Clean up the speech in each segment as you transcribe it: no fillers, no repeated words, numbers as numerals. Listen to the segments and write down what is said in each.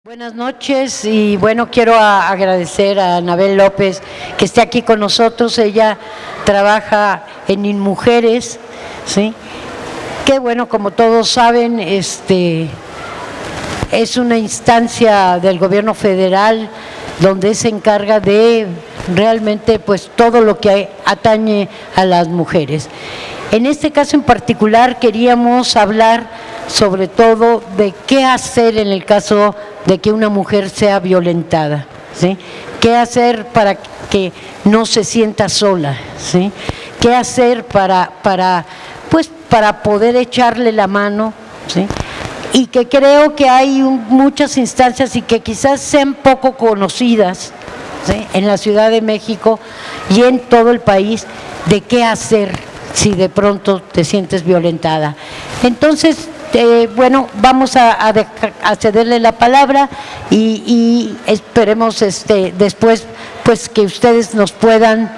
Buenas noches y bueno, quiero agradecer a Anabel López que esté aquí con nosotros. Ella trabaja en InMujeres, ¿sí? Que bueno, como todos saben, es una instancia del gobierno federal donde se encarga de realmente pues todo lo que atañe a las mujeres. En este caso en particular queríamos hablar sobre todo de qué hacer en el caso de que una mujer sea violentada, ¿sí? ¿Qué hacer para que no se sienta sola, ¿sí? ¿Qué hacer para poder echarle la mano, ¿sí? Y que creo que hay muchas instancias y que quizás sean poco conocidas, ¿sí? En la Ciudad de México y en todo el país, de qué hacer si de pronto te sientes violentada. Entonces, bueno, vamos a cederle la palabra y esperemos después pues que ustedes nos puedan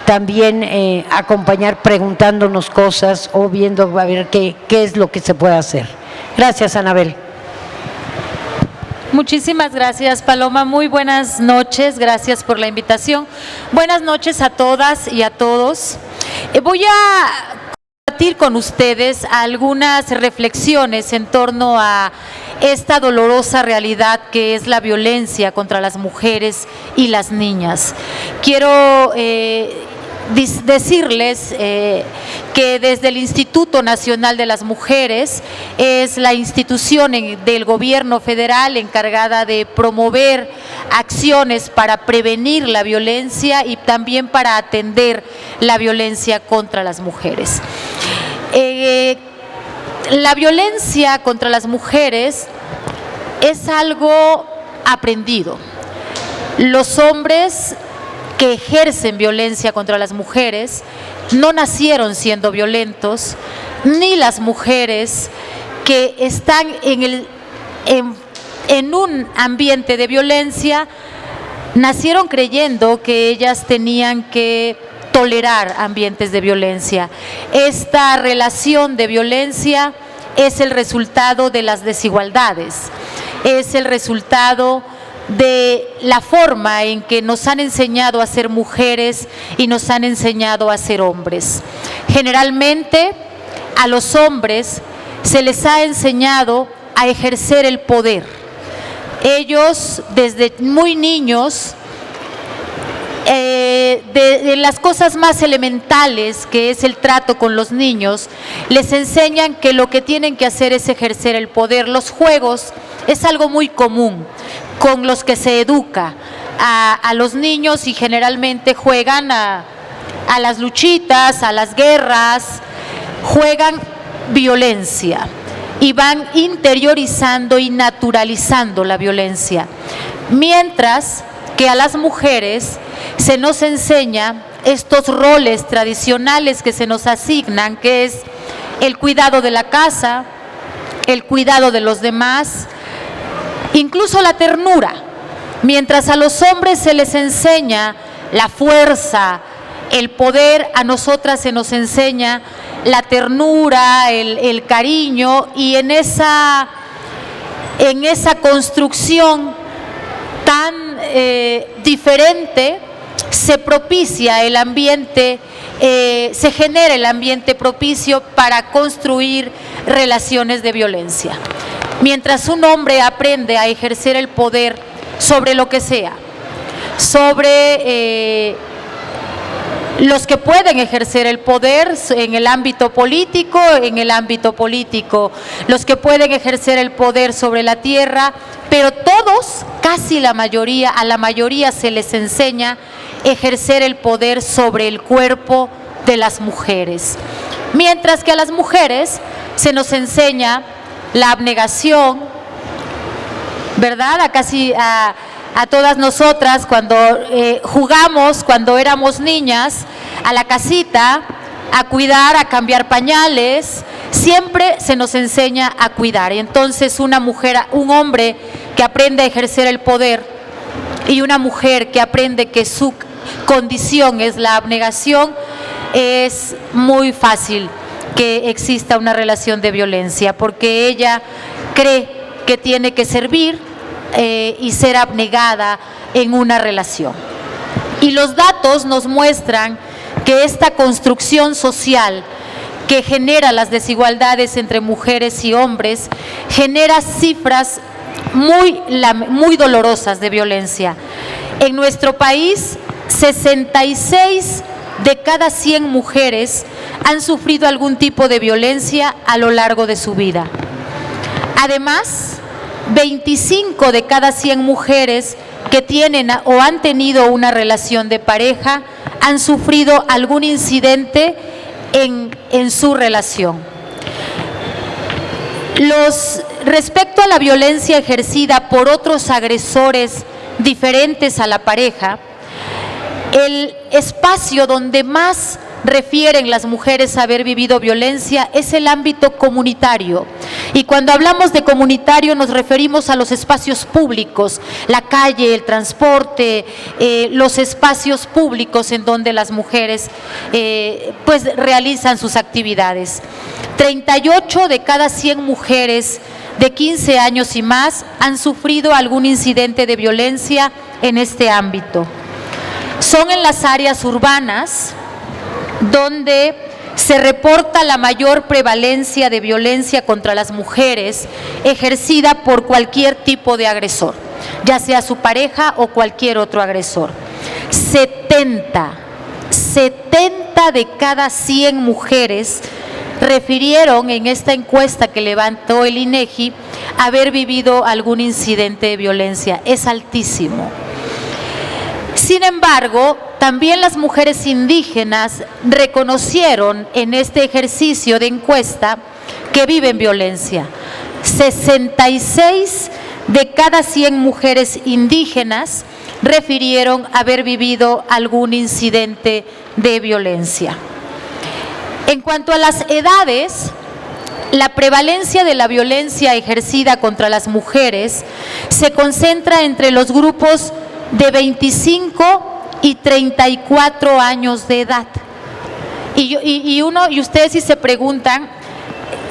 también acompañar preguntándonos cosas o viendo a ver qué es lo que se puede hacer. Gracias, Anabel. Muchísimas gracias, Paloma. Muy buenas noches, gracias por la invitación. Buenas noches a todas y a todos. Voy a compartir con ustedes algunas reflexiones en torno a esta dolorosa realidad que es la violencia contra las mujeres y las niñas. Quiero decirles que desde el Instituto Nacional de las Mujeres es la institución del gobierno federal encargada de promover acciones para prevenir la violencia y también para atender la violencia contra las mujeres. La violencia contra las mujeres es algo aprendido. Los hombres que ejercen violencia contra las mujeres no nacieron siendo violentos, ni las mujeres que están en un ambiente de violencia nacieron creyendo que ellas tenían que tolerar ambientes de violencia. Esta relación de violencia es el resultado de las desigualdades, es el resultado de la forma en que nos han enseñado a ser mujeres y nos han enseñado a ser hombres. Generalmente a los hombres se les ha enseñado a ejercer el poder. Ellos desde muy niños, de las cosas más elementales que es el trato con los niños, les enseñan que lo que tienen que hacer es ejercer el poder. Los juegos es algo muy común con los que se educa a los niños y generalmente juegan a las luchitas, a las guerras, juegan violencia y van interiorizando y naturalizando la violencia. Mientras que a las mujeres se nos enseña estos roles tradicionales que se nos asignan, que es el cuidado de la casa, el cuidado de los demás, incluso la ternura. Mientras a los hombres se les enseña la fuerza, el poder, a nosotras se nos enseña la ternura, el cariño, y en esa construcción tan diferente se propicia el ambiente, se genera el ambiente propicio para construir relaciones de violencia. Mientras un hombre aprende a ejercer el poder sobre lo que sea, sobre los que pueden ejercer el poder en el ámbito político, los que pueden ejercer el poder sobre la tierra, pero todos, casi a la mayoría se les enseña ejercer el poder sobre el cuerpo de las mujeres. Mientras que a las mujeres se nos enseña la abnegación, ¿verdad? A todas nosotras cuando jugamos, cuando éramos niñas, a la casita, a cuidar, a cambiar pañales, siempre se nos enseña a cuidar. Y entonces un hombre que aprende a ejercer el poder y una mujer que aprende que su condición es la abnegación, es muy fácil que exista una relación de violencia, porque ella cree que tiene que servir y ser abnegada en una relación. Y los datos nos muestran que esta construcción social que genera las desigualdades entre mujeres y hombres genera cifras muy dolorosas de violencia. En nuestro país, 66 de cada 100 mujeres han sufrido algún tipo de violencia a lo largo de su vida. Además, 25 de cada 100 mujeres que tienen o han tenido una relación de pareja han sufrido algún incidente en su relación. Respecto a la violencia ejercida por otros agresores diferentes a la pareja, el espacio donde más refieren las mujeres haber vivido violencia es el ámbito comunitario. Y cuando hablamos de comunitario nos referimos a los espacios públicos, la calle, el transporte, los espacios públicos en donde las mujeres pues realizan sus actividades. 38 de cada 100 mujeres de 15 años y más han sufrido algún incidente de violencia en este ámbito. Son en las áreas urbanas donde se reporta la mayor prevalencia de violencia contra las mujeres ejercida por cualquier tipo de agresor, ya sea su pareja o cualquier otro agresor. 70 de cada 100 mujeres refirieron en esta encuesta que levantó el INEGI haber vivido algún incidente de violencia. Es altísimo. Sin embargo, también las mujeres indígenas reconocieron en este ejercicio de encuesta que viven violencia. 66 de cada 100 mujeres indígenas refirieron haber vivido algún incidente de violencia. En cuanto a las edades, la prevalencia de la violencia ejercida contra las mujeres se concentra entre los grupos de 25 y 34 años de edad. Y ustedes si se preguntan,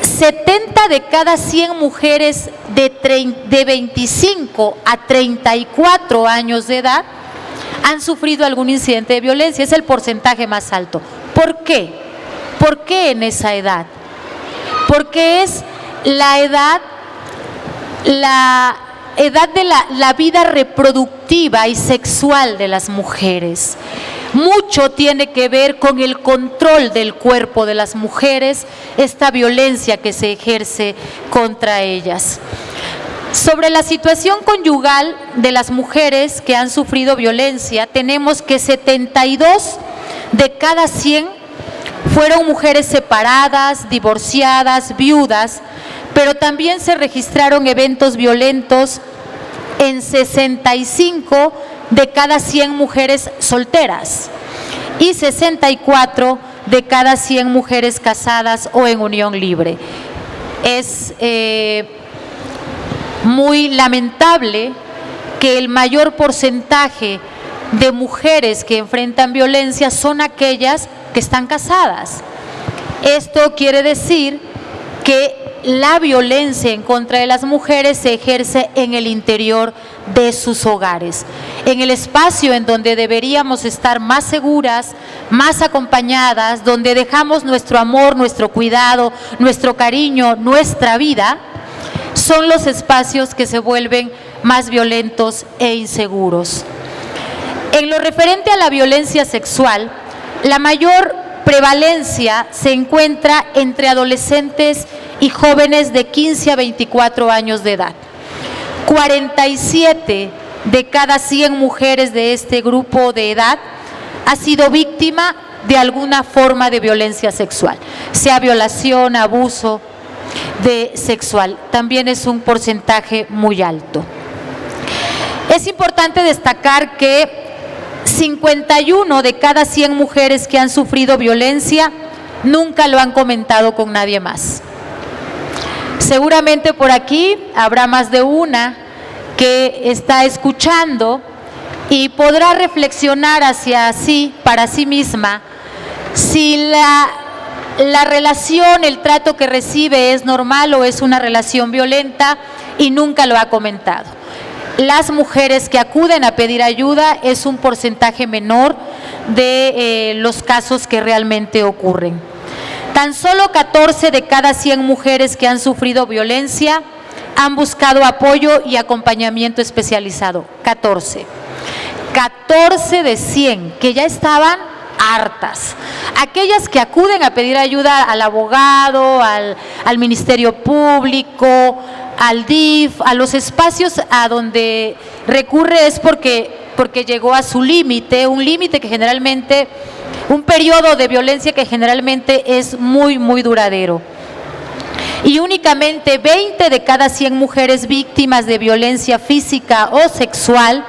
70 de cada 100 mujeres de 25 a 34 años de edad han sufrido algún incidente de violencia. Es el porcentaje más alto. ¿Por qué? ¿Por qué en esa edad? Porque es la edad de la vida reproductiva y sexual de las mujeres. Mucho tiene que ver con el control del cuerpo de las mujeres, esta violencia que se ejerce contra ellas. Sobre la situación conyugal de las mujeres que han sufrido violencia, tenemos que 72 de cada 100 fueron mujeres separadas, divorciadas, viudas, pero también se registraron eventos violentos en 65 de cada 100 mujeres solteras y 64 de cada 100 mujeres casadas o en unión libre. Es muy lamentable que el mayor porcentaje de mujeres que enfrentan violencia son aquellas que están casadas. Esto quiere decir que la violencia en contra de las mujeres se ejerce en el interior de sus hogares, en el espacio en donde deberíamos estar más seguras, más acompañadas, donde dejamos nuestro amor, nuestro cuidado, nuestro cariño, nuestra vida. Son los espacios que se vuelven más violentos e inseguros. En lo referente a la violencia sexual, la mayor prevalencia se encuentra entre adolescentes y jóvenes de 15 a 24 años de edad. 47 de cada 100 mujeres de este grupo de edad ha sido víctima de alguna forma de violencia sexual, sea violación, abuso sexual. También es un porcentaje muy alto. Es importante destacar que 51 de cada 100 mujeres que han sufrido violencia nunca lo han comentado con nadie más. Seguramente por aquí habrá más de una que está escuchando y podrá reflexionar para sí misma, si la relación, el trato que recibe es normal o es una relación violenta y nunca lo ha comentado. las mujeres que acuden a pedir ayuda es un porcentaje menor de los casos que realmente ocurren. Tan solo 14 de cada 100 mujeres que han sufrido violencia han buscado apoyo y acompañamiento especializado. 14 de 100 que ya estaban hartas. Aquellas que acuden a pedir ayuda al abogado, al Ministerio Público, al DIF, a los espacios a donde recurre es porque llegó a su límite, un límite que generalmente, un periodo de violencia que generalmente es muy, muy duradero. Y únicamente 20 de cada 100 mujeres víctimas de violencia física o sexual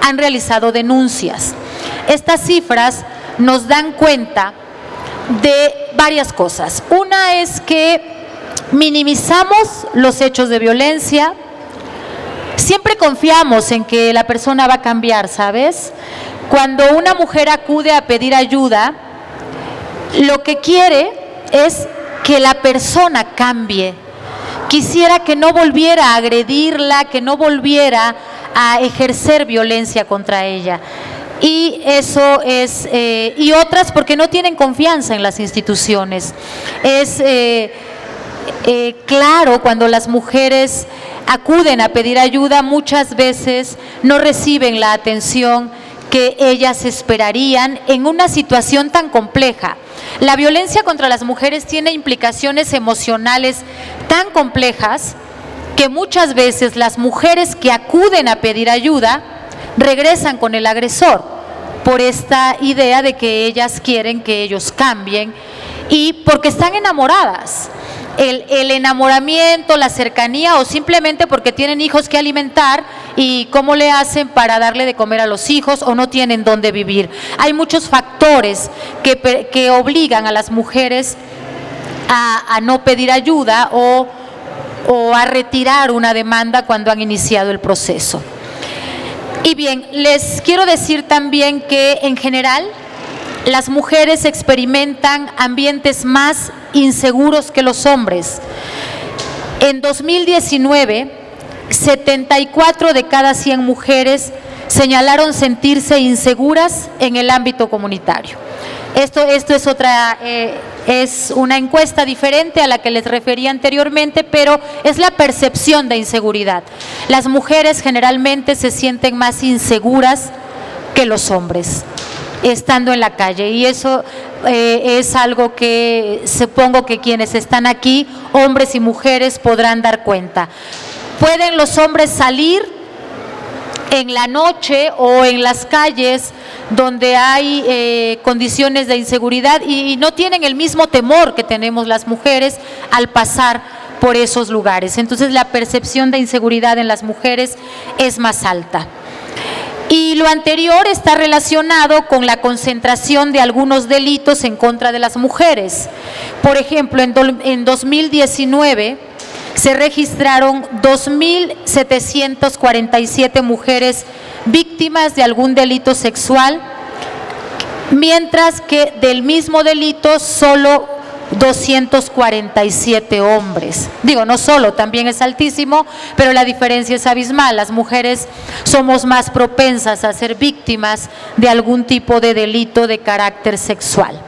han realizado denuncias. Estas cifras nos dan cuenta de varias cosas. Una es que minimizamos los hechos de violencia, siempre confiamos en que la persona va a cambiar, ¿sabes? Cuando una mujer acude a pedir ayuda, lo que quiere es que la persona cambie. Quisiera que no volviera a agredirla, que no volviera a ejercer violencia contra ella. Y eso es, y otras porque no tienen confianza en las instituciones. Es claro, cuando las mujeres acuden a pedir ayuda, muchas veces no reciben la atención que ellas esperarían en una situación tan compleja. La violencia contra las mujeres tiene implicaciones emocionales tan complejas que muchas veces las mujeres que acuden a pedir ayuda regresan con el agresor por esta idea de que ellas quieren que ellos cambien y porque están enamoradas. El enamoramiento, la cercanía o simplemente porque tienen hijos que alimentar y cómo le hacen para darle de comer a los hijos o no tienen dónde vivir. Hay muchos factores que obligan a las mujeres a no pedir ayuda o a retirar una demanda cuando han iniciado el proceso. Y bien, les quiero decir también que en general las mujeres experimentan ambientes más inseguros que los hombres. En 2019, 74 de cada 100 mujeres señalaron sentirse inseguras en el ámbito comunitario. Esto es otra, es una encuesta diferente a la que les refería anteriormente, pero es la percepción de inseguridad. Las mujeres generalmente se sienten más inseguras que los hombres estando en la calle, y eso es algo que supongo que quienes están aquí, hombres y mujeres, podrán dar cuenta. ¿Pueden los hombres salir en la noche o en las calles donde hay condiciones de inseguridad y no tienen el mismo temor que tenemos las mujeres al pasar por esos lugares? Entonces la percepción de inseguridad en las mujeres es más alta. Y lo anterior está relacionado con la concentración de algunos delitos en contra de las mujeres. Por ejemplo, en 2019 se registraron 2.747 mujeres víctimas de algún delito sexual, mientras que del mismo delito solo 247 hombres. Digo, no solo, también es altísimo, pero la diferencia es abismal. Las mujeres somos más propensas a ser víctimas de algún tipo de delito de carácter sexual.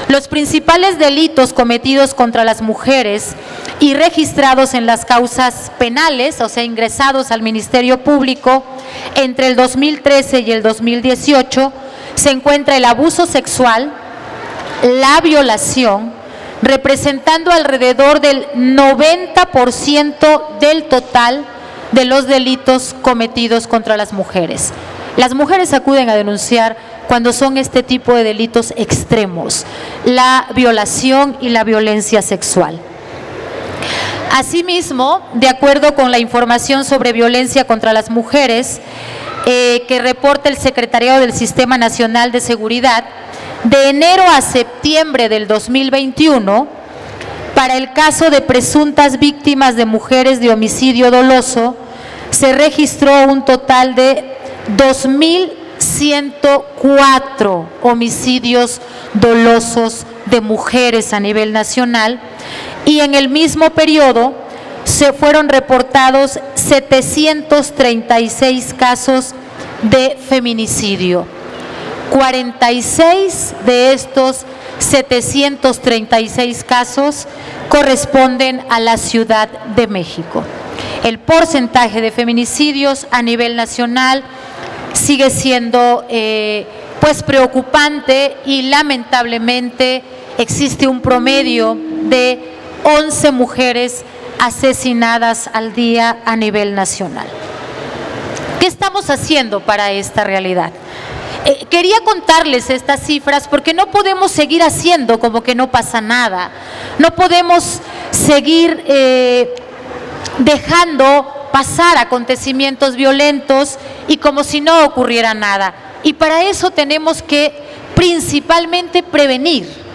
Los principales delitos cometidos contra las mujeres y registrados en las causas penales, o sea, ingresados al Ministerio Público, entre el 2013 y el 2018, se encuentra el abuso sexual, la violación, representando alrededor del 90% del total de los delitos cometidos contra las mujeres. Las mujeres acuden a denunciar cuando son este tipo de delitos extremos, la violación y la violencia sexual. Asimismo, de acuerdo con la información sobre violencia contra las mujeres que reporta el Secretariado del Sistema Nacional de Seguridad, de enero a septiembre del 2021, para el caso de presuntas víctimas de mujeres de homicidio doloso, se registró un total de 2.104 homicidios dolosos de mujeres a nivel nacional, y en el mismo periodo se fueron reportados 736 casos de feminicidio. 46 de estos 736 casos corresponden a la Ciudad de México. El porcentaje de feminicidios a nivel nacional sigue siendo pues preocupante y lamentablemente existe un promedio de 11 mujeres asesinadas al día a nivel nacional. ¿Qué estamos haciendo para esta realidad? Quería contarles estas cifras porque no podemos seguir haciendo como que no pasa nada. No podemos seguir dejando pasar acontecimientos violentos y como si no ocurriera nada. Y para eso tenemos que principalmente prevenir.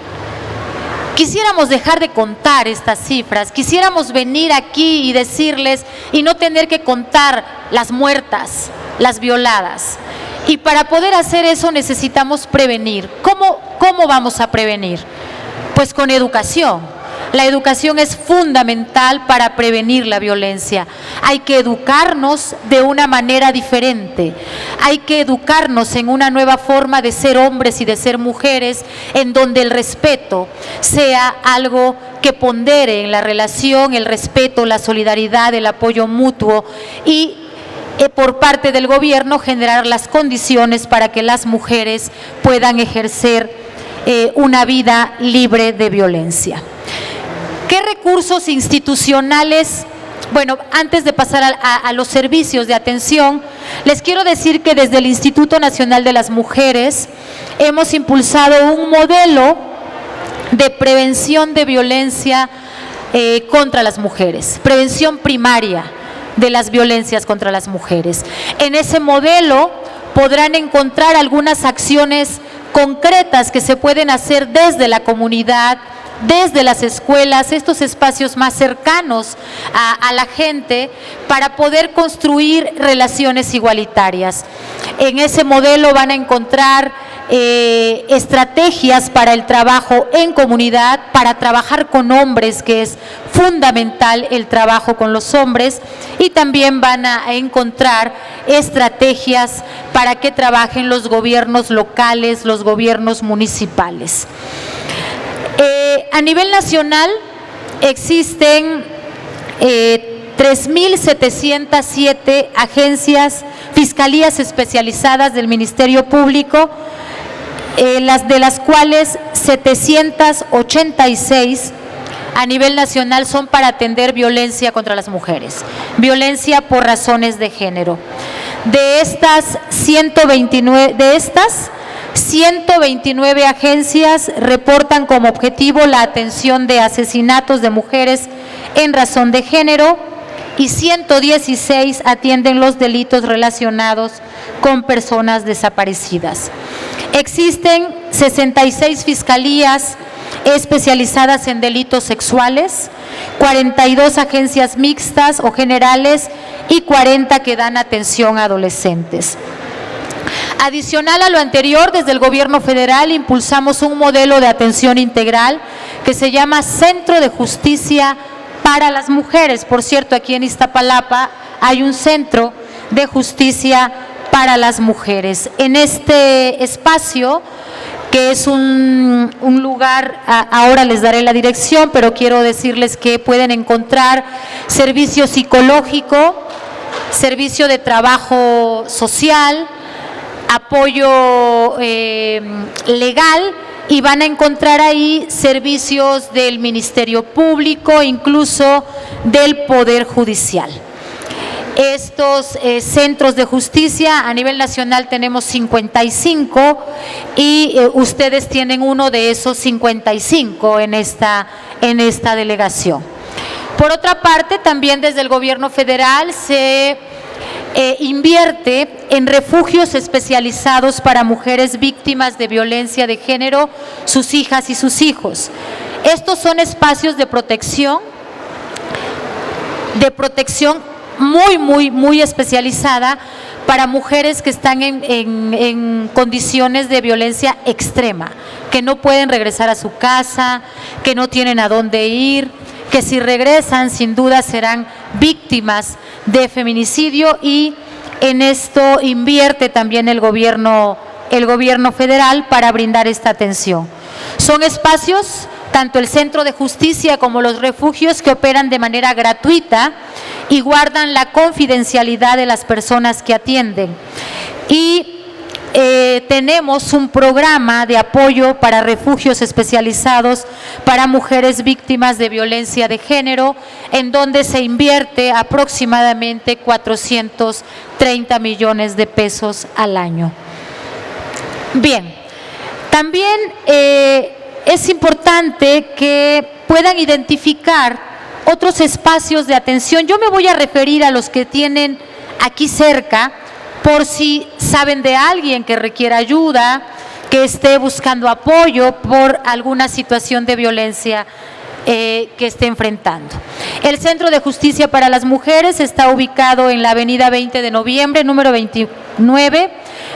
Quisiéramos dejar de contar estas cifras, quisiéramos venir aquí y decirles y no tener que contar las muertas, las violadas. Y para poder hacer eso necesitamos prevenir. ¿Cómo vamos a prevenir? Pues con educación. La educación es fundamental para prevenir la violencia. Hay que educarnos de una manera diferente. Hay que educarnos en una nueva forma de ser hombres y de ser mujeres, en donde el respeto sea algo que pondere en la relación, el respeto, la solidaridad, el apoyo mutuo y por parte del gobierno generar las condiciones para que las mujeres puedan ejercer una vida libre de violencia. ¿Qué recursos institucionales? Bueno, antes de pasar a los servicios de atención, les quiero decir que desde el Instituto Nacional de las Mujeres hemos impulsado un modelo de prevención de violencia contra las mujeres, prevención primaria de las violencias contra las mujeres. En ese modelo podrán encontrar algunas acciones concretas que se pueden hacer desde la comunidad, desde las escuelas, estos espacios más cercanos a la gente para poder construir relaciones igualitarias. En ese modelo van a encontrar estrategias para el trabajo en comunidad, para trabajar con hombres, que es fundamental el trabajo con los hombres, y también van a encontrar estrategias para que trabajen los gobiernos locales, los gobiernos municipales. A nivel nacional existen 3.707 agencias, fiscalías especializadas del Ministerio Público, de las cuales 786 a nivel nacional son para atender violencia contra las mujeres, violencia por razones de género. De estas 129 agencias reportan como objetivo la atención de asesinatos de mujeres en razón de género y 116 atienden los delitos relacionados con personas desaparecidas. Existen 66 fiscalías especializadas en delitos sexuales, 42 agencias mixtas o generales y 40 que dan atención a adolescentes. Adicional a lo anterior, desde el Gobierno Federal impulsamos un modelo de atención integral que se llama Centro de Justicia para las Mujeres. Por cierto, aquí en Iztapalapa hay un Centro de Justicia para las Mujeres. En este espacio, que es un lugar, ahora les daré la dirección, pero quiero decirles que pueden encontrar servicio psicológico, servicio de trabajo social, apoyo legal, y van a encontrar ahí servicios del Ministerio Público, incluso del Poder Judicial. Estos centros de justicia a nivel nacional tenemos 55 y ustedes tienen uno de esos 55 en esta delegación. Por otra parte, también desde el Gobierno Federal se invierte en refugios especializados para mujeres víctimas de violencia de género, sus hijas y sus hijos. Estos son espacios de protección muy especializada para mujeres que están en condiciones de violencia extrema, que no pueden regresar a su casa, que no tienen a dónde ir, que si regresan sin duda serán víctimas de feminicidio, y en esto invierte también el gobierno federal para brindar esta atención. Son espacios, tanto el Centro de Justicia como los refugios, que operan de manera gratuita y guardan la confidencialidad de las personas que atienden. Y tenemos un programa de apoyo para refugios especializados para mujeres víctimas de violencia de género, en donde se invierte aproximadamente 430 millones de pesos al año. Bien, también es importante que puedan identificar otros espacios de atención. Yo me voy a referir a los que tienen aquí cerca, por si saben de alguien que requiera ayuda, que esté buscando apoyo por alguna situación de violencia que esté enfrentando. El Centro de Justicia para las Mujeres está ubicado en la avenida 20 de noviembre, número 29,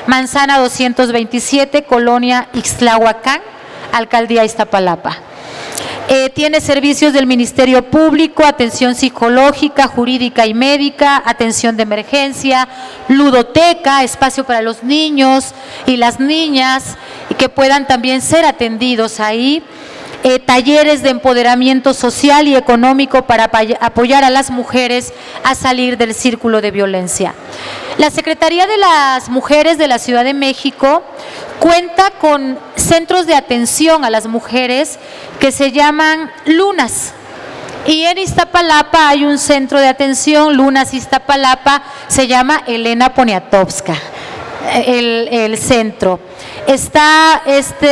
manzana 227, colonia Ixtlahuacán, alcaldía Iztapalapa. Tiene servicios del Ministerio Público, atención psicológica, jurídica y médica, atención de emergencia, ludoteca, espacio para los niños y las niñas que puedan también ser atendidos ahí, talleres de empoderamiento social y económico para apoyar a las mujeres a salir del círculo de violencia. La Secretaría de las Mujeres de la Ciudad de México cuenta con centros de atención a las mujeres que se llaman Lunas. Y en Iztapalapa hay un centro de atención, Lunas Iztapalapa, se llama Elena Poniatowska, el centro. Está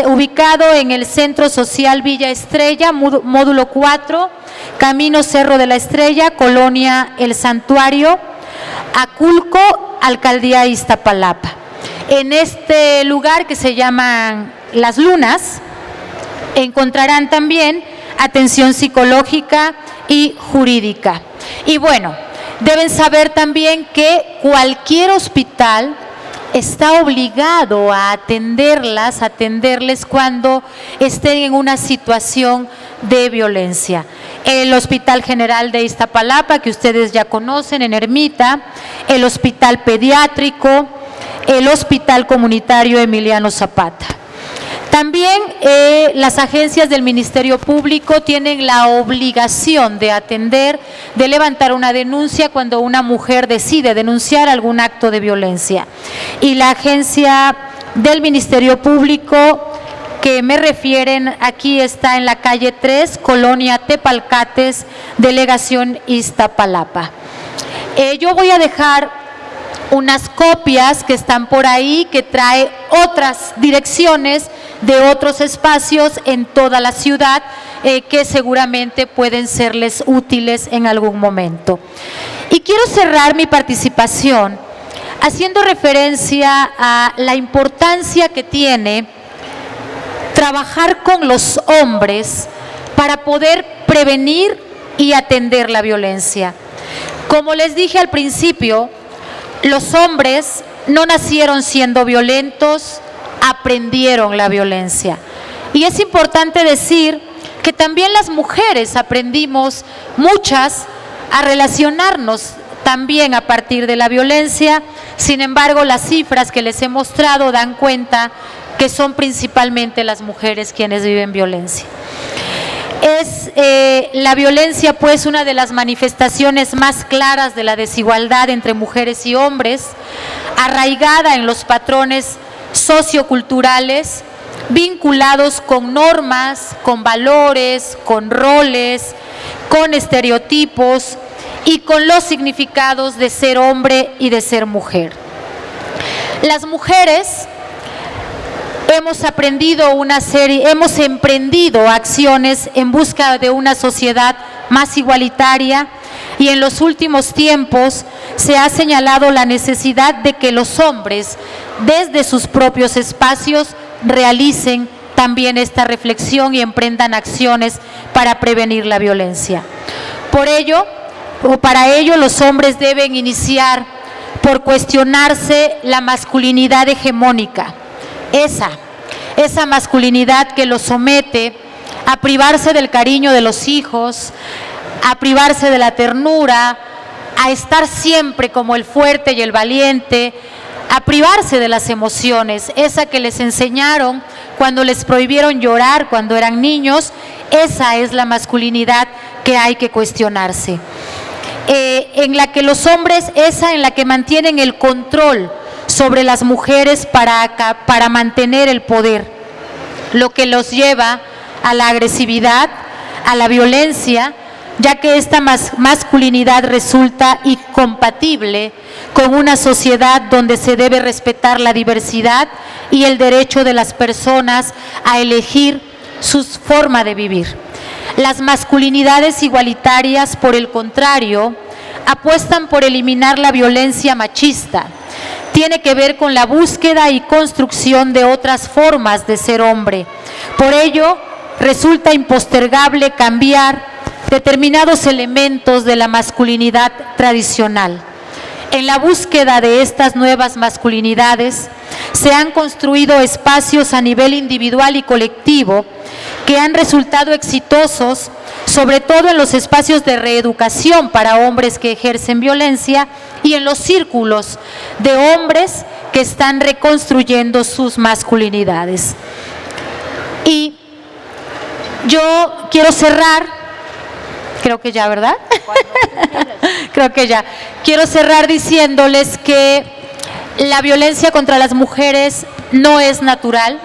ubicado en el Centro Social Villa Estrella, módulo 4, Camino Cerro de la Estrella, Colonia El Santuario, Aculco, alcaldía Iztapalapa. En este lugar, que se llaman Las Lunas, encontrarán también atención psicológica y jurídica. Y bueno, deben saber también que cualquier hospital está obligado a atenderles cuando estén en una situación de violencia. El Hospital General de Iztapalapa, que ustedes ya conocen, en Ermita, el Hospital Pediátrico, el Hospital Comunitario Emiliano Zapata. También las agencias del Ministerio Público tienen la obligación de atender, de levantar una denuncia cuando una mujer decide denunciar algún acto de violencia. Y la agencia del Ministerio Público que me refieren aquí está en la calle 3, Colonia Tepalcates, Delegación Iztapalapa. Yo voy a dejar unas copias que están por ahí, que trae otras direcciones de otros espacios en toda la ciudad que seguramente pueden serles útiles en algún momento. Y quiero cerrar mi participación haciendo referencia a la importancia que tiene trabajar con los hombres para poder prevenir y atender la violencia. Como les dije al principio, los hombres no nacieron siendo violentos, aprendieron la violencia. Y es importante decir que también las mujeres aprendimos muchas a relacionarnos también a partir de la violencia. Sin embargo, las cifras que les he mostrado dan cuenta que son principalmente las mujeres quienes viven violencia. Es la violencia, pues, una de las manifestaciones más claras de la desigualdad entre mujeres y hombres, arraigada en los patrones socioculturales, vinculados con normas, con valores, con roles, con estereotipos y con los significados de ser hombre y de ser mujer. Las mujeres hemos emprendido acciones en busca de una sociedad más igualitaria, y en los últimos tiempos se ha señalado la necesidad de que los hombres, desde sus propios espacios, realicen también esta reflexión y emprendan acciones para prevenir la violencia. Para ello, los hombres deben iniciar por cuestionarse la masculinidad hegemónica, esa masculinidad que los somete a privarse del cariño de los hijos, a privarse de la ternura, a estar siempre como el fuerte y el valiente, a privarse de las emociones, esa que les enseñaron cuando les prohibieron llorar cuando eran niños. Esa es la masculinidad que hay que cuestionarse. En la que los hombres, esa en la que mantienen el control sobre las mujeres para mantener el poder, lo que los lleva a la agresividad, a la violencia, ya que esta masculinidad resulta incompatible con una sociedad donde se debe respetar la diversidad y el derecho de las personas a elegir su forma de vivir. Las masculinidades igualitarias, por el contrario, apuestan por eliminar la violencia machista. Tiene que ver con la búsqueda y construcción de otras formas de ser hombre. Por ello, resulta impostergable cambiar determinados elementos de la masculinidad tradicional. En la búsqueda de estas nuevas masculinidades, se han construido espacios a nivel individual y colectivo que han resultado exitosos, sobre todo en los espacios de reeducación para hombres que ejercen violencia y en los círculos de hombres que están reconstruyendo sus masculinidades. Y yo quiero cerrar, creo que ya, ¿verdad? Creo que ya. Quiero cerrar diciéndoles que la violencia contra las mujeres no es natural.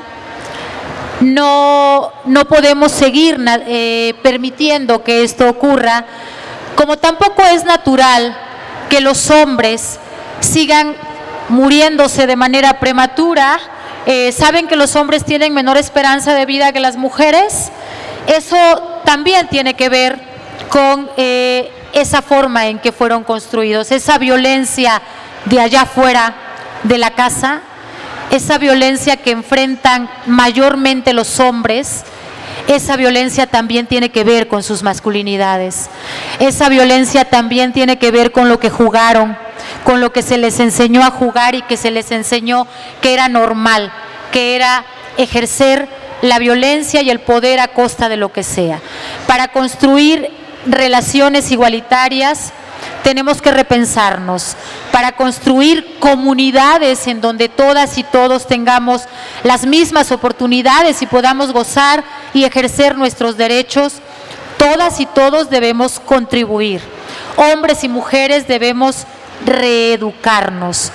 No podemos seguir permitiendo que esto ocurra, como tampoco es natural que los hombres sigan muriéndose de manera prematura. ¿Saben que los hombres tienen menor esperanza de vida que las mujeres? Eso también tiene que ver con esa forma en que fueron construidos, esa violencia de allá afuera de la casa, esa violencia que enfrentan mayormente los hombres. Esa violencia también tiene que ver con sus masculinidades. Esa violencia también tiene que ver con lo que jugaron, con lo que se les enseñó a jugar y que se les enseñó que era normal, que era ejercer la violencia y el poder a costa de lo que sea. Para construir relaciones igualitarias tenemos que repensarnos. Para construir comunidades en donde todas y todos tengamos las mismas oportunidades y podamos gozar y ejercer nuestros derechos, todas y todos debemos contribuir. Hombres y mujeres debemos reeducarnos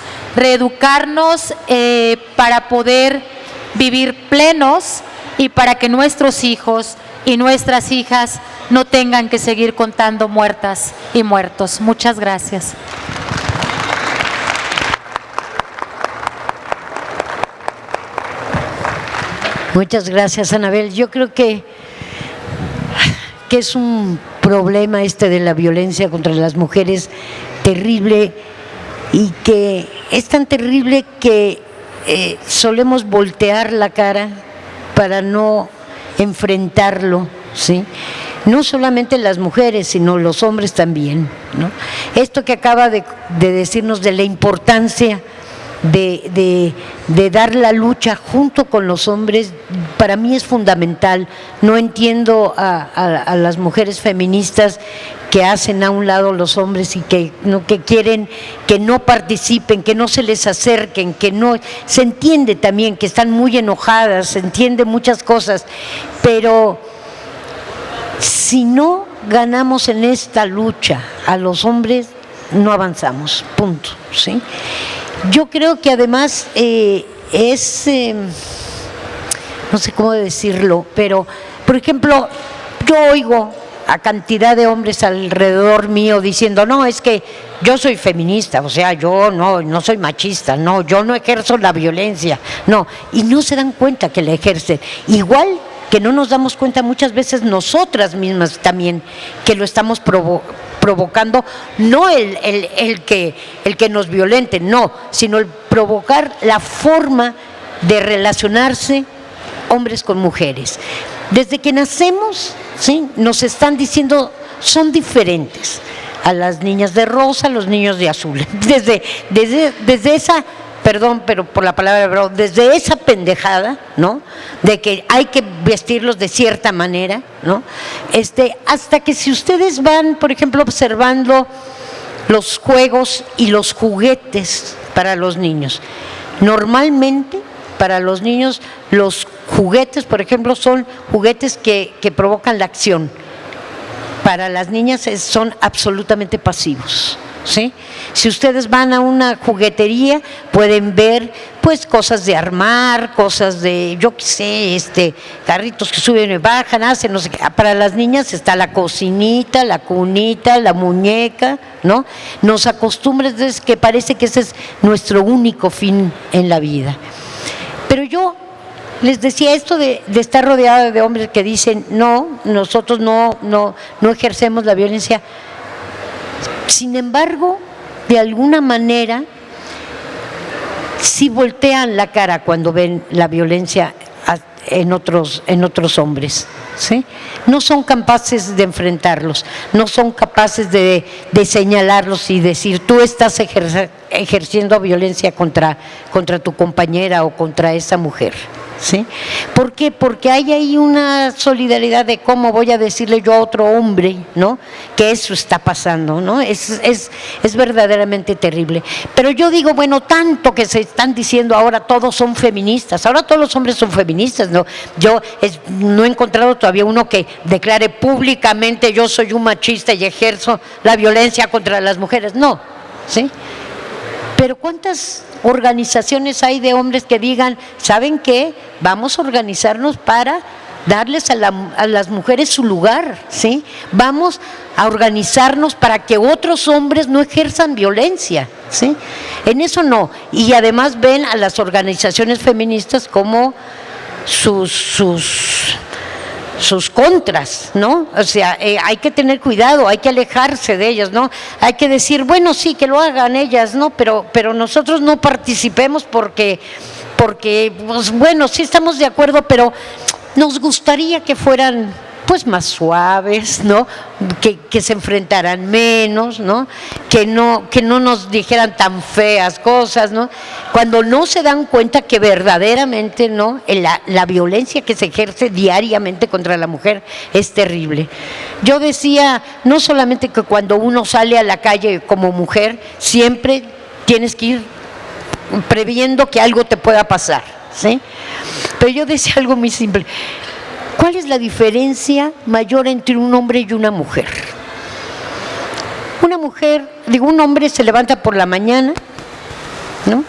para poder vivir plenos y para que nuestros hijos y nuestras hijas no tengan que seguir contando muertas y muertos. Muchas gracias. Muchas gracias, Anabel. Yo creo que es un problema de la violencia contra las mujeres terrible, y que es tan terrible que solemos voltear la cara para no enfrentarlo, ¿sí? No solamente las mujeres, sino los hombres también, ¿no? Esto que acaba de decirnos de la importancia de dar la lucha junto con los hombres, para mí es fundamental. No entiendo a las mujeres feministas que hacen a un lado los hombres y que quieren que no participen, que no se les acerquen, que no. Se entiende también que están muy enojadas, se entiende muchas cosas, pero si no ganamos en esta lucha a los hombres, no avanzamos, punto, ¿sí? Yo creo que además no sé cómo decirlo, pero, por ejemplo, yo oigo a cantidad de hombres alrededor mío diciendo, no, es que yo soy feminista, o sea, yo no soy machista, no, yo no ejerzo la violencia, no, y no se dan cuenta que la ejercen. Igual que no nos damos cuenta muchas veces nosotras mismas también que lo estamos provocando, no el que nos violente, no, sino el provocar la forma de relacionarse hombres con mujeres. Desde que nacemos, ¿sí?, nos están diciendo son diferentes a las niñas de rosa, a los niños de azul. Desde esa perdón, pero por la palabra, pero desde esa pendejada, ¿no? De que hay que vestirlos de cierta manera, ¿no? Hasta que si ustedes van, por ejemplo, observando los juegos y los juguetes para los niños, normalmente para los niños los juguetes, por ejemplo, son juguetes que provocan la acción. Para las niñas son absolutamente pasivos, ¿sí? Si ustedes van a una juguetería pueden ver pues cosas de armar, cosas de, yo qué sé, carritos que suben y bajan, hacen no sé qué. Para las niñas está la cocinita, la cunita, la muñeca, ¿no? Nos acostumbran desde que parece que ese es nuestro único fin en la vida. Pero yo les decía esto de estar rodeada de hombres que dicen, no, nosotros no ejercemos la violencia. Sin embargo, de alguna manera, sí voltean la cara cuando ven la violencia en otros hombres, ¿sí? No son capaces de enfrentarlos, no son capaces de señalarlos y decir, tú estás ejerciendo violencia contra tu compañera o contra esa mujer, ¿sí? ¿Por qué? Porque hay ahí una solidaridad de cómo voy a decirle yo a otro hombre, ¿no?, que eso está pasando, ¿no? Es verdaderamente terrible. Pero yo digo, bueno, tanto que se están diciendo ahora todos son feministas, ahora todos los hombres son feministas, ¿no? Yo no he encontrado todavía uno que declare públicamente yo soy un machista y ejerzo la violencia contra las mujeres, no, ¿sí? Pero ¿cuántas organizaciones hay de hombres que digan, ¿saben qué? Vamos a organizarnos para darles a las mujeres su lugar, ¿sí? Vamos a organizarnos para que otros hombres no ejerzan violencia, ¿sí? En eso no. Y además ven a las organizaciones feministas como sus contras, ¿no? O sea, hay que tener cuidado, hay que alejarse de ellas, ¿no? Hay que decir, bueno, sí, que lo hagan ellas, ¿no? Pero nosotros no participemos porque, pues bueno, sí estamos de acuerdo, pero nos gustaría que fueran pues más suaves, ¿no? Que se enfrentaran menos, ¿no? Que no nos dijeran tan feas cosas, ¿no? Cuando no se dan cuenta que verdaderamente, ¿no?, la violencia que se ejerce diariamente contra la mujer es terrible. Yo decía, no solamente que cuando uno sale a la calle como mujer, siempre tienes que ir previendo que algo te pueda pasar, ¿sí? Pero yo decía algo muy simple. ¿Cuál es la diferencia mayor entre un hombre y una mujer? Un hombre se levanta por la mañana, ¿no?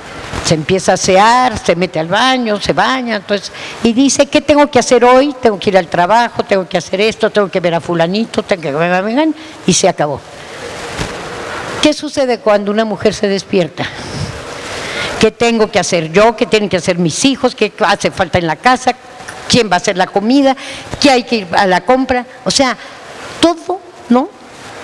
Se empieza a asear, se mete al baño, se baña, entonces, y dice, ¿qué tengo que hacer hoy? Tengo que ir al trabajo, tengo que hacer esto, tengo que ver a fulanito, tengo que ver, y se acabó. ¿Qué sucede cuando una mujer se despierta? ¿Qué tengo que hacer yo? ¿Qué tienen que hacer mis hijos? ¿Qué hace falta en la casa? ¿Quién va a hacer la comida? ¿Qué hay que ir a la compra? O sea, todo, ¿no?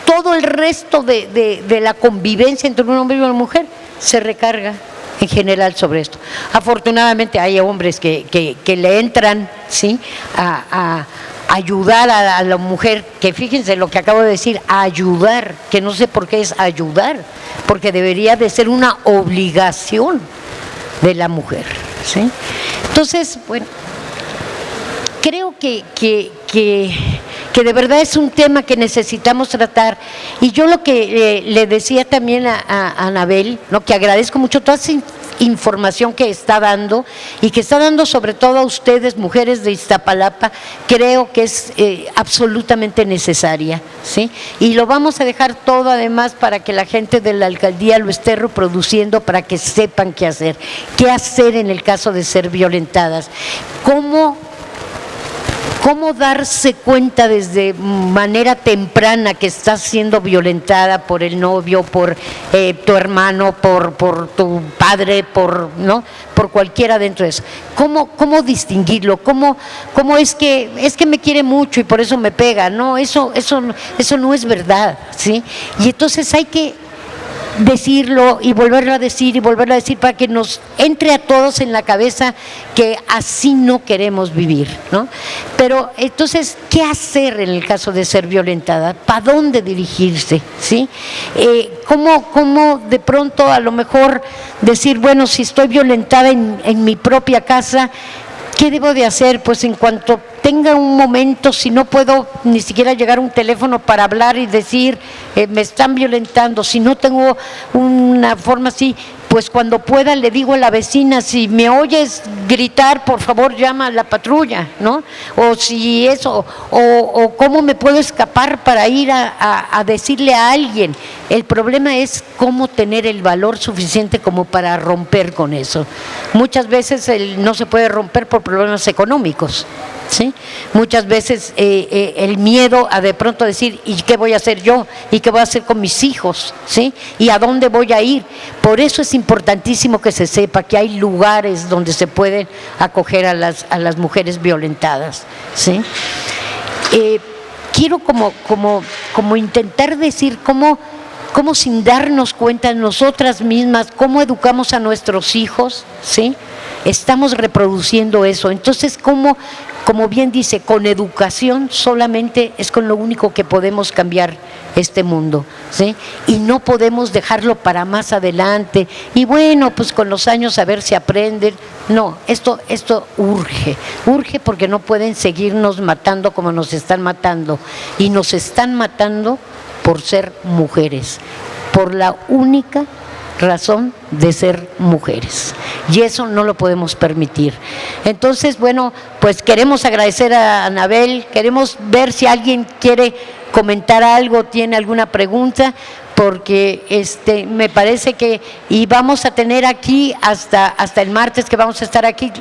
Todo el resto de la convivencia entre un hombre y una mujer se recarga en general sobre esto. Afortunadamente hay hombres que le entran, ¿sí?, a ayudar a la mujer, que fíjense lo que acabo de decir, ayudar, que no sé por qué es ayudar, porque debería de ser una obligación de la mujer, ¿sí? Entonces, bueno, creo que de verdad es un tema que necesitamos tratar, y yo lo que le decía también a Anabel, ¿no?, que agradezco mucho toda esa información que está dando y que está dando sobre todo a ustedes, mujeres de Iztapalapa, creo que es absolutamente necesaria, ¿sí? Y lo vamos a dejar todo además para que la gente de la alcaldía lo esté reproduciendo para que sepan qué hacer en el caso de ser violentadas, cómo darse cuenta desde manera temprana que estás siendo violentada por el novio, por tu hermano, por tu padre, ¿no?, por cualquiera dentro de eso. ¿Cómo distinguirlo? ¿Cómo es que me quiere mucho y por eso me pega? No, eso no es verdad, ¿sí? Y entonces hay que decirlo y volverlo a decir y volverlo a decir para que nos entre a todos en la cabeza que así no queremos vivir, ¿no? Pero entonces, ¿qué hacer en el caso de ser violentada? ¿Para dónde dirigirse? ¿Sí? ¿Cómo de pronto a lo mejor decir, bueno, si estoy violentada en mi propia casa, ¿qué debo de hacer? Pues en cuanto tenga un momento, si no puedo ni siquiera llegar a un teléfono para hablar y decir, me están violentando, si no tengo una forma así, pues cuando pueda le digo a la vecina, si me oyes gritar, por favor llama a la patrulla, ¿no? O si eso, o cómo me puedo escapar para ir a decirle a alguien. El problema es cómo tener el valor suficiente como para romper con eso. Muchas veces no se puede romper por problemas económicos, ¿sí? Muchas veces el miedo a de pronto decir, ¿y qué voy a hacer yo? ¿Y qué voy a hacer con mis hijos? ¿Sí? ¿Y a dónde voy a ir? Por eso es importantísimo que se sepa que hay lugares donde se pueden acoger a las mujeres violentadas, ¿sí? Quiero como intentar decir cómo sin darnos cuenta nosotras mismas, cómo educamos a nuestros hijos, ¿sí? Estamos reproduciendo eso. Entonces, como bien dice, con educación solamente es con lo único que podemos cambiar este mundo, ¿sí? Y no podemos dejarlo para más adelante. Y bueno, pues con los años a ver si aprenden. No, esto urge porque no pueden seguirnos matando como nos están matando. Y nos están matando por ser mujeres, por la única razón de ser mujeres, y eso no lo podemos permitir. Entonces, bueno, pues queremos agradecer a Anabel, queremos ver si alguien quiere comentar algo, tiene alguna pregunta, porque me parece que, y vamos a tener aquí hasta el martes que vamos a estar aquí,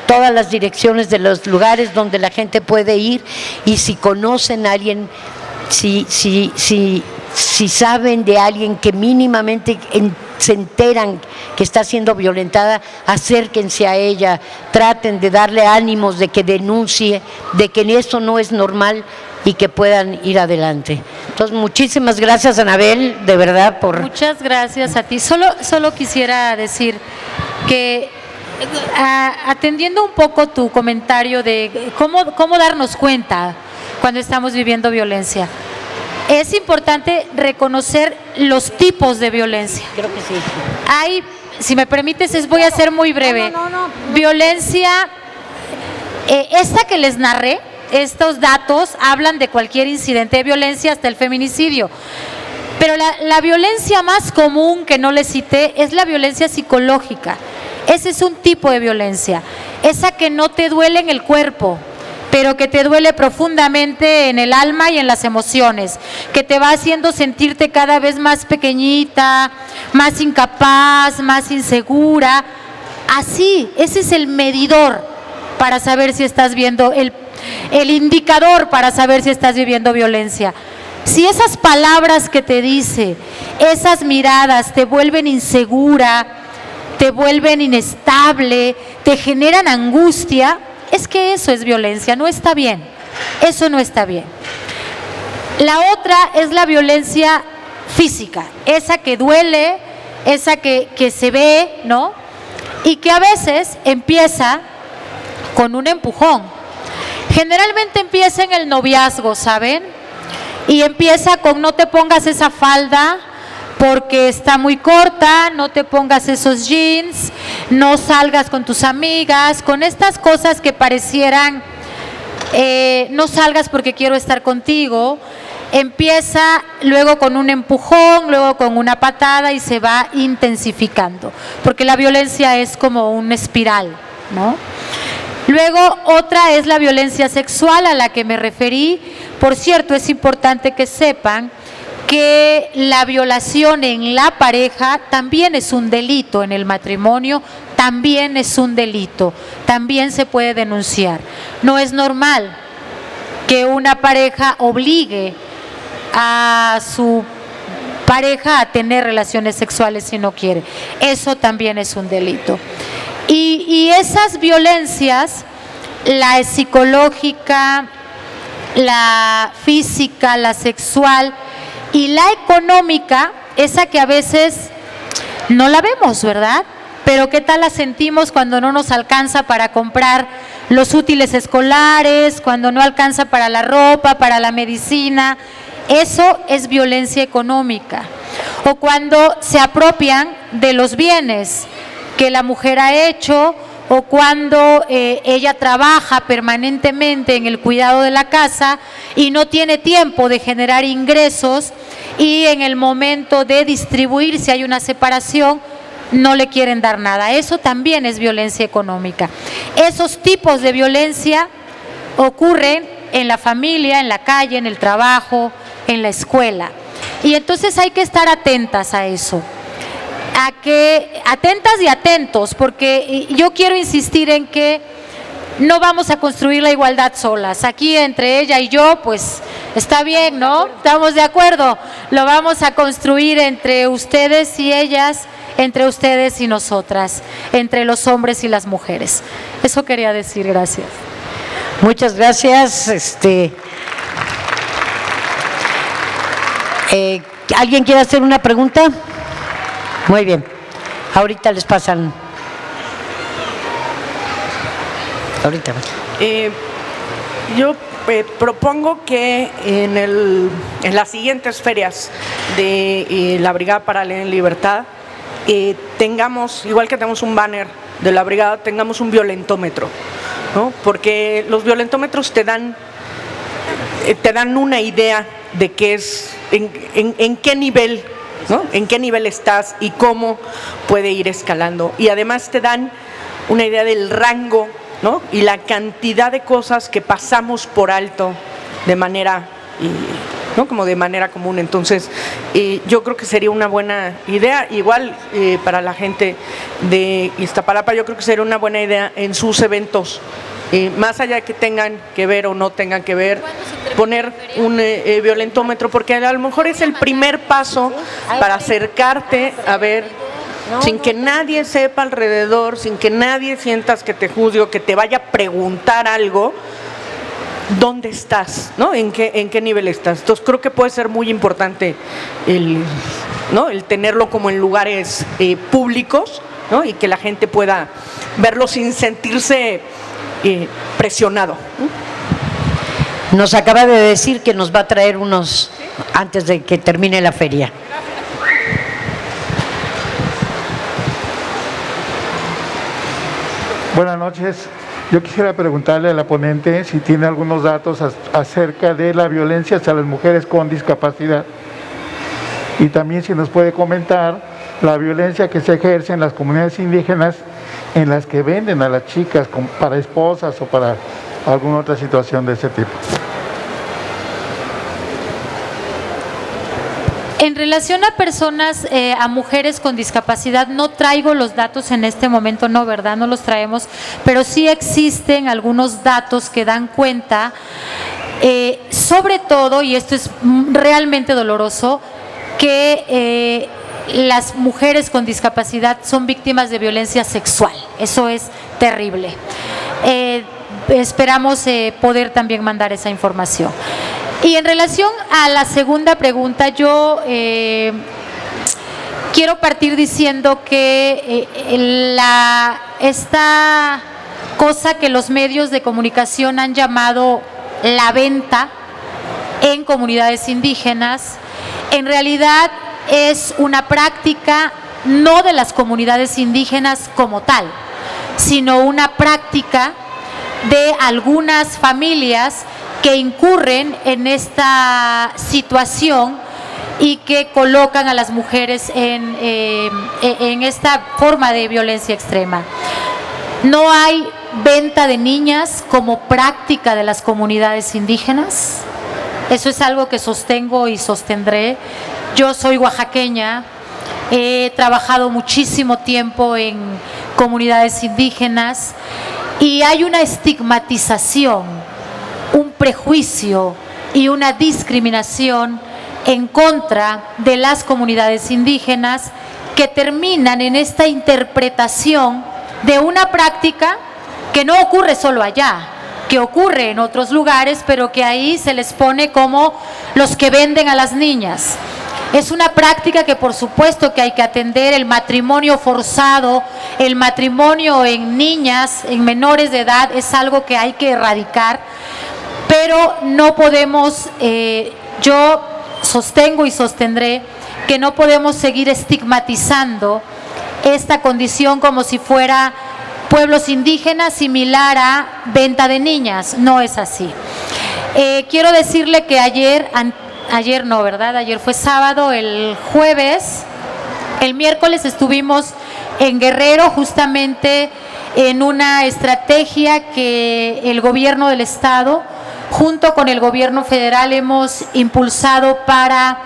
todas las direcciones de los lugares donde la gente puede ir, y si conocen a alguien, si saben de alguien que mínimamente se enteran que está siendo violentada, acérquense a ella, traten de darle ánimos de que denuncie, de que esto no es normal y que puedan ir adelante. Entonces, muchísimas gracias, Anabel, de verdad. Muchas gracias a ti. Solo quisiera decir que, atendiendo un poco tu comentario de cómo darnos cuenta cuando estamos viviendo violencia, es importante reconocer los tipos de violencia. Creo que sí. Hay, si me permites, voy a ser muy breve. No. Violencia, esta que les narré, estos datos hablan de cualquier incidente de violencia hasta el feminicidio. Pero la violencia más común que no les cité es la violencia psicológica. Ese es un tipo de violencia. Esa que no te duele en el cuerpo, pero que te duele profundamente en el alma y en las emociones, que te va haciendo sentirte cada vez más pequeñita, más incapaz, más insegura. Así, ese es el medidor para saber si estás viendo, el indicador para saber si estás viviendo violencia. Si esas palabras que te dice, esas miradas te vuelven insegura, te vuelven inestable, te generan angustia, es que eso es violencia, no está bien, eso no está bien. La otra es la violencia física, esa que duele, esa que se ve, ¿no? Y que a veces empieza con un empujón. Generalmente empieza en el noviazgo, ¿saben? Y empieza con: no te pongas esa falda porque está muy corta, no te pongas esos jeans, no salgas con tus amigas, con estas cosas que parecieran, no salgas porque quiero estar contigo. Empieza luego con un empujón, luego con una patada y se va intensificando, porque la violencia es como una espiral, ¿no? Luego, otra es la violencia sexual a la que me referí. Por cierto, es importante que sepan que la violación en la pareja también es un delito, en el matrimonio también es un delito, también se puede denunciar. No es normal que una pareja obligue a su pareja a tener relaciones sexuales si no quiere. Eso también es un delito. Y esas violencias, la psicológica, la física, la sexual y la económica, esa que a veces no la vemos, ¿verdad? Pero ¿qué tal la sentimos cuando no nos alcanza para comprar los útiles escolares, cuando no alcanza para la ropa, para la medicina? Eso es violencia económica. O cuando se apropian de los bienes que la mujer ha hecho, o cuando ella trabaja permanentemente en el cuidado de la casa y no tiene tiempo de generar ingresos, y en el momento de distribuir, si hay una separación, no le quieren dar nada. Eso también es violencia económica. Esos tipos de violencia ocurren en la familia, en la calle, en el trabajo, en la escuela. Y entonces hay que estar atentas a eso. Atentas y atentos, porque yo quiero insistir en que no vamos a construir la igualdad solas. Aquí entre ella y yo, pues está bien, ¿no? Estamos de acuerdo. Lo vamos a construir entre ustedes y ellas, entre ustedes y nosotras, entre los hombres y las mujeres. Eso quería decir, gracias. Muchas gracias. ¿Alguien quiere hacer una pregunta? Muy bien. Ahorita les pasan. Ahorita. Yo propongo que en las siguientes ferias de la Brigada Paralela en Libertad tengamos, igual que tenemos un banner de la brigada, tengamos un violentómetro, ¿no? Porque los violentómetros te dan una idea de qué es, en qué nivel, ¿no? En qué nivel estás y cómo puede ir escalando. Y además te dan una idea del rango, ¿no? Y la cantidad de cosas que pasamos por alto de manera, ¿no? Como de manera común. Entonces, yo creo que sería una buena idea. Igual para la gente de Iztapalapa, yo creo que sería una buena idea en sus eventos, más allá de que tengan que ver o no tengan que ver, poner un violentómetro, porque a lo mejor es el primer paso para acercarte a ver, sin que nadie sepa alrededor, sin que nadie sientas que te juzgue o que te vaya a preguntar algo, ¿dónde estás? ¿No? ¿En qué nivel estás? Entonces creo que puede ser muy importante ¿no? el tenerlo como en lugares públicos, ¿no? Y que la gente pueda verlo sin sentirse presionado. Nos acaba de decir que nos va a traer unos antes de que termine la feria. Buenas noches. Yo quisiera preguntarle a la ponente si tiene algunos datos acerca de la violencia hacia las mujeres con discapacidad, y también si nos puede comentar la violencia que se ejerce en las comunidades indígenas en las que venden a las chicas para esposas o para alguna otra situación de ese tipo. En relación a personas, a mujeres con discapacidad, no traigo los datos en este momento, no, ¿verdad? No los traemos, pero sí existen algunos datos que dan cuenta, sobre todo, y esto es realmente doloroso, que las mujeres con discapacidad son víctimas de violencia sexual. Eso es terrible. Esperamos poder también mandar esa información. Y en relación a la segunda pregunta, yo quiero partir diciendo que esta cosa que los medios de comunicación han llamado la venta en comunidades indígenas, en realidad es una práctica no de las comunidades indígenas como tal, sino una práctica de algunas familias que incurren en esta situación y que colocan a las mujeres en esta forma de violencia extrema. No hay venta de niñas como práctica de las comunidades indígenas. Eso es algo que sostengo y sostendré. Yo soy oaxaqueña, he trabajado muchísimo tiempo en comunidades indígenas y hay una estigmatización, un prejuicio y una discriminación en contra de las comunidades indígenas que terminan en esta interpretación de una práctica que no ocurre solo allá, que ocurre en otros lugares, pero que ahí se les pone como los que venden a las niñas. Es una práctica que por supuesto que hay que atender. El matrimonio forzado, el matrimonio en niñas, en menores de edad, es algo que hay que erradicar, pero no podemos, yo sostengo y sostendré que no podemos seguir estigmatizando esta condición como si fuera pueblos indígenas similar a venta de niñas. No es así. Quiero decirle que ayer no, ¿verdad? Ayer fue sábado, el jueves, el miércoles estuvimos en Guerrero justamente en una estrategia que el gobierno del estado junto con el gobierno federal hemos impulsado para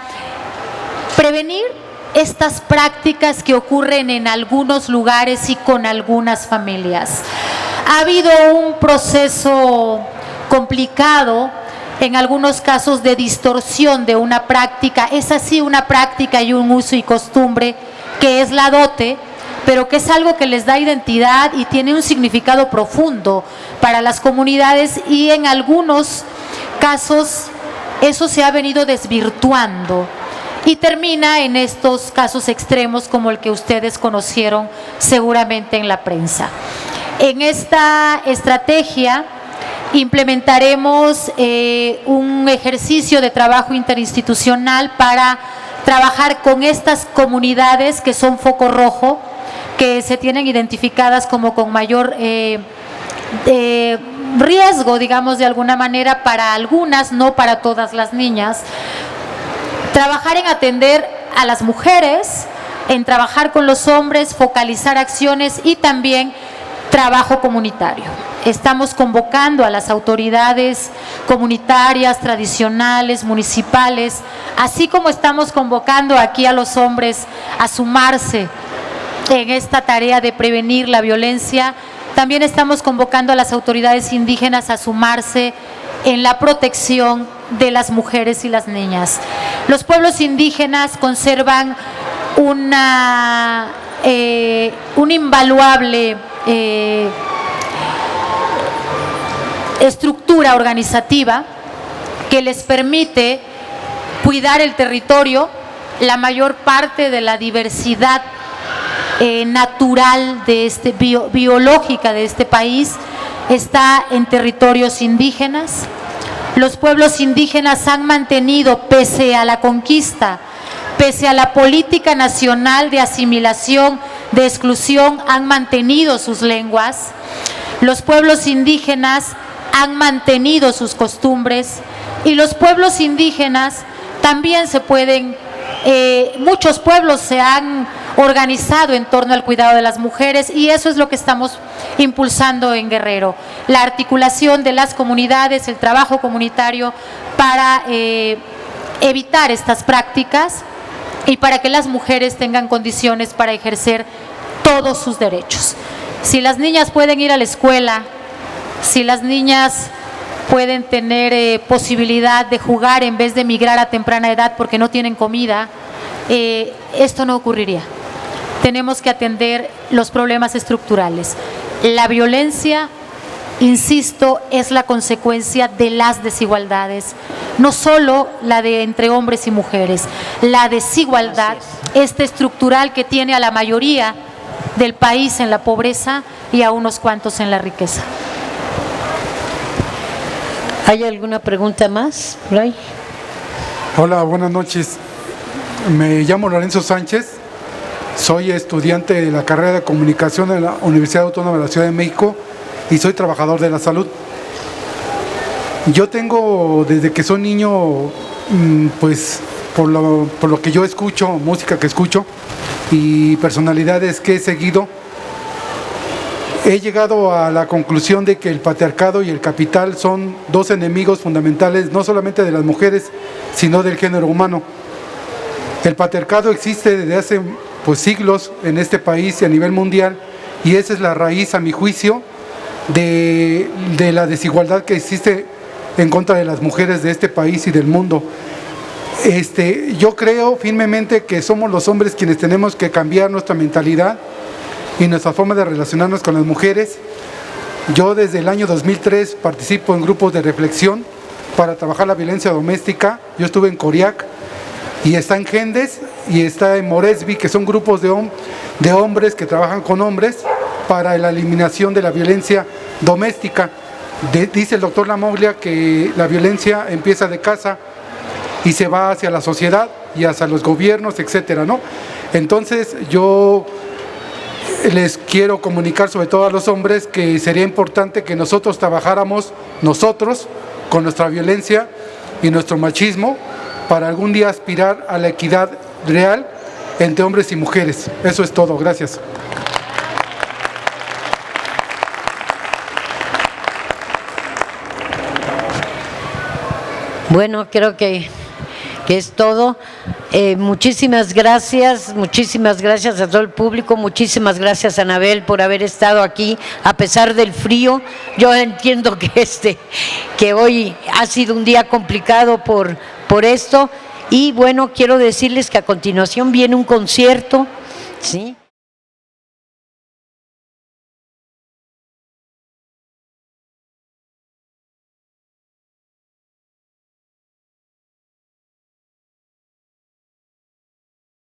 prevenir estas prácticas que ocurren en algunos lugares y con algunas familias. Ha habido un proceso complicado, en algunos casos de distorsión de una práctica. Es así una práctica y un uso y costumbre que es la dote, pero que es algo que les da identidad y tiene un significado profundo para las comunidades, y en algunos casos eso se ha venido desvirtuando y termina en estos casos extremos como el que ustedes conocieron seguramente en la prensa. En esta estrategia implementaremos un ejercicio de trabajo interinstitucional para trabajar con estas comunidades que son foco rojo, que se tienen identificadas como con mayor riesgo, digamos de alguna manera, para algunas, no para todas las niñas. Trabajar en atender a las mujeres, en trabajar con los hombres, focalizar acciones y también trabajo comunitario. Estamos convocando a las autoridades comunitarias, tradicionales, municipales, así como estamos convocando aquí a los hombres a sumarse en esta tarea de prevenir la violencia. También estamos convocando a las autoridades indígenas a sumarse en la protección de las mujeres y las niñas. Los pueblos indígenas conservan una invaluable estructura organizativa que les permite cuidar el territorio. La mayor parte de la diversidad natural de biológica de este país está en territorios indígenas. Los pueblos indígenas han mantenido, pese a la conquista, pese a la política nacional de asimilación, de exclusión, han mantenido sus lenguas. Los pueblos indígenas han mantenido sus costumbres, y los pueblos indígenas también se pueden, muchos pueblos se han organizado en torno al cuidado de las mujeres, y eso es lo que estamos impulsando en Guerrero, la articulación de las comunidades, el trabajo comunitario para evitar estas prácticas y para que las mujeres tengan condiciones para ejercer todos sus derechos. Si las niñas pueden ir a la escuela, si las niñas pueden tener posibilidad de jugar en vez de migrar a temprana edad porque no tienen comida, esto no ocurriría. Tenemos que atender los problemas estructurales. La violencia, insisto, es la consecuencia de las desigualdades, no solo la de entre hombres y mujeres, la desigualdad, esta estructural que tiene a la mayoría del país en la pobreza y a unos cuantos en la riqueza. ¿Hay alguna pregunta más, Ray? Hola, buenas noches. Me llamo Lorenzo Sánchez, soy estudiante de la carrera de comunicación de la Universidad Autónoma de la Ciudad de México y soy trabajador de la salud. Yo tengo, desde que soy niño, pues por lo que yo escucho, música que escucho y personalidades que he seguido, he llegado a la conclusión de que el patriarcado y el capital son dos enemigos fundamentales, no solamente de las mujeres, sino del género humano. El patriarcado existe desde hace siglos en este país y a nivel mundial, y esa es la raíz, a mi juicio, de la desigualdad que existe en contra de las mujeres de este país y del mundo. Yo creo firmemente que somos los hombres quienes tenemos que cambiar nuestra mentalidad y nuestra forma de relacionarnos con las mujeres. Yo desde el año 2003 participo en grupos de reflexión para trabajar la violencia doméstica. Yo estuve en Coriac y está en Gendes y está en Moresby, que son grupos de hombres que trabajan con hombres para la eliminación de la violencia doméstica. Dice el doctor Lamoglia que la violencia empieza de casa y se va hacia la sociedad y hacia los gobiernos, etcétera, ¿no? Entonces yo les quiero comunicar, sobre todo a los hombres, que sería importante que nosotros trabajáramos con nuestra violencia y nuestro machismo para algún día aspirar a la equidad real entre hombres y mujeres. Eso es todo, gracias. Bueno, creo que es todo. Muchísimas gracias a todo el público, muchísimas gracias Anabel por haber estado aquí a pesar del frío. Yo entiendo que hoy ha sido un día complicado por esto, y bueno, quiero decirles que a continuación viene un concierto, ¿sí?